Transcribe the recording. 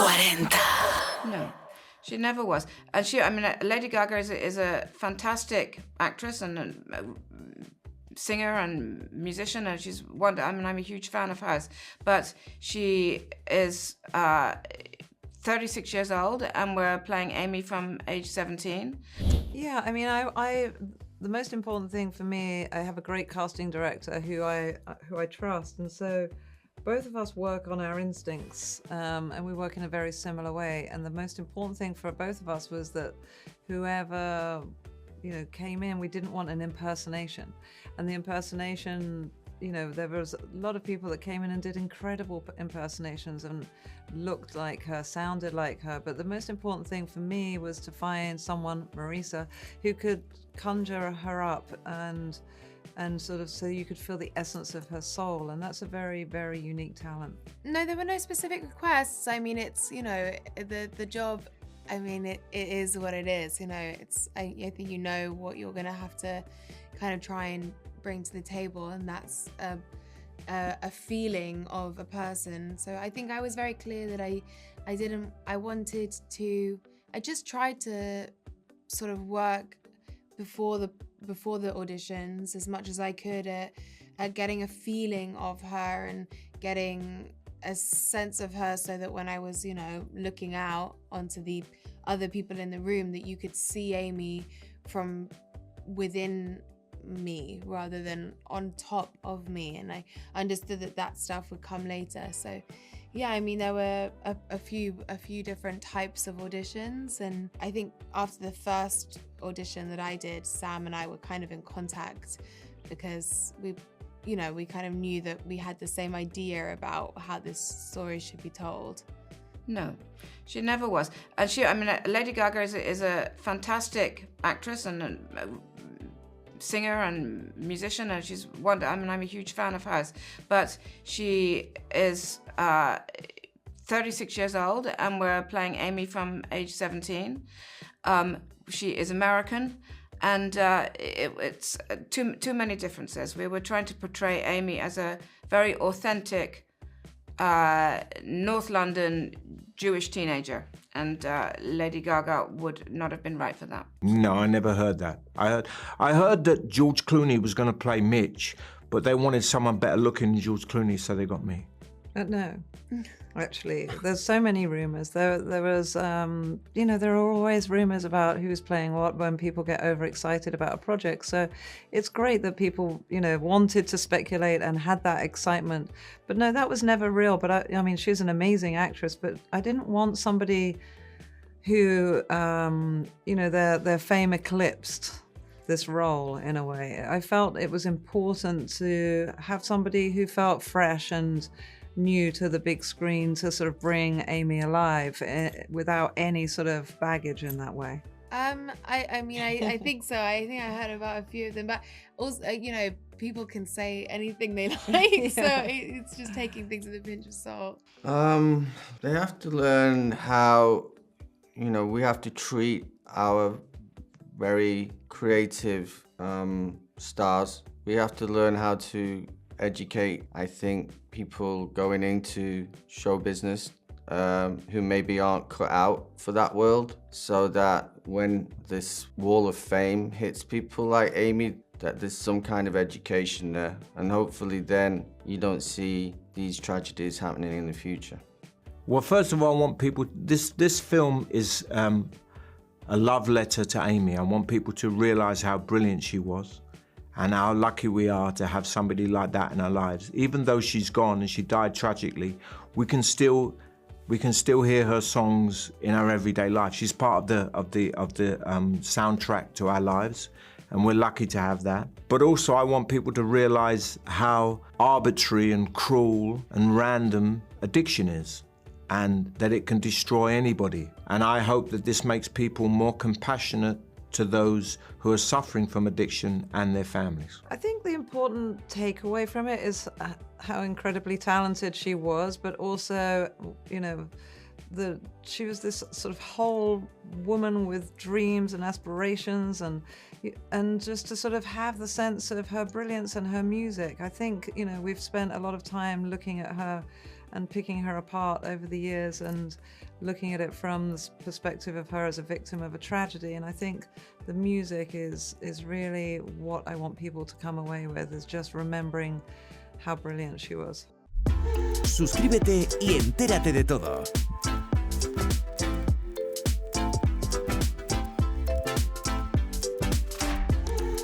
40. No, she never was. And Lady Gaga is a fantastic actress and a singer and musician, and she's wonderful. I'm a huge fan of hers. But she is 36 years old, and we're playing Amy from age 17. Yeah, I the most important thing for me, I have a great casting director who I trust, and so both of us work on our instincts, and we work in a very similar way. And the most important thing for both of us was that whoever came in, we didn't want an impersonation. And the impersonation, there was a lot of people that came in and did incredible impersonations and looked like her, sounded like her. But the most important thing for me was to find someone, Marisa, who could conjure her up and sort of so you could feel the essence of her soul. And that's a very, very unique talent. No, there were no specific requests. It's, the job, it is what it is. I think what you're going to have to kind of try and bring to the table, and that's a feeling of a person. So I think I was very clear that I just tried to sort of work before the auditions as much as I could at getting a feeling of her and getting a sense of her, so that when I was looking out onto the other people in the room, that you could see Amy from within me rather than on top of me. And I understood that stuff would come later. So yeah, there were a few different types of auditions, and I think after the first audition that I did, Sam and I were kind of in contact because we kind of knew that we had the same idea about how this story should be told. No, she never was. And Lady Gaga is a fantastic actress and a singer and musician, and she's wonderful. I'm a huge fan of hers. But she is 36 years old, and we're playing Amy from age 17. She is American, and it's too many differences. We were trying to portray Amy as a very authentic North London Jewish teenager, and Lady Gaga would not have been right for that. No, I never heard that. I heard that George Clooney was going to play Mitch, but they wanted someone better looking than George Clooney, so they got me. No, actually, there's so many rumors. There was, there are always rumors about who's playing what when people get overexcited about a project. So it's great that people, wanted to speculate and had that excitement. But no, that was never real. But she's an amazing actress, but I didn't want somebody who, their fame eclipsed this role in a way. I felt it was important to have somebody who felt fresh and new to the big screen to sort of bring Amy alive without any sort of baggage in that way. I think so. I think I heard about a few of them, but also, people can say anything they like, yeah. So it's just taking things with a pinch of salt. They have to learn how, we have to treat our very creative stars. We have to learn how to educate, I think, people going into show business who maybe aren't cut out for that world, so that when this wall of fame hits people like Amy, that there's some kind of education there, and hopefully then you don't see these tragedies happening in the future. Well, first of all, I want people, this film is a love letter to Amy. I want people to realize how brilliant she was and how lucky we are to have somebody like that in our lives. Even though she's gone and she died tragically, we can still hear her songs in our everyday life. She's part of the soundtrack to our lives, and we're lucky to have that. But also, I want people to realize how arbitrary and cruel and random addiction is, and that it can destroy anybody. And I hope that this makes people more compassionate to those who are suffering from addiction and their families. I think the important takeaway from it is how incredibly talented she was, but also, she was this sort of whole woman with dreams and aspirations, and just to sort of have the sense of her brilliance and her music. I think, we've spent a lot of time looking at her and picking her apart over the years and looking at it from the perspective of her as a victim of a tragedy. And I think the music is really what I want people to come away with, is just remembering how brilliant she was. Suscríbete y entérate de todo.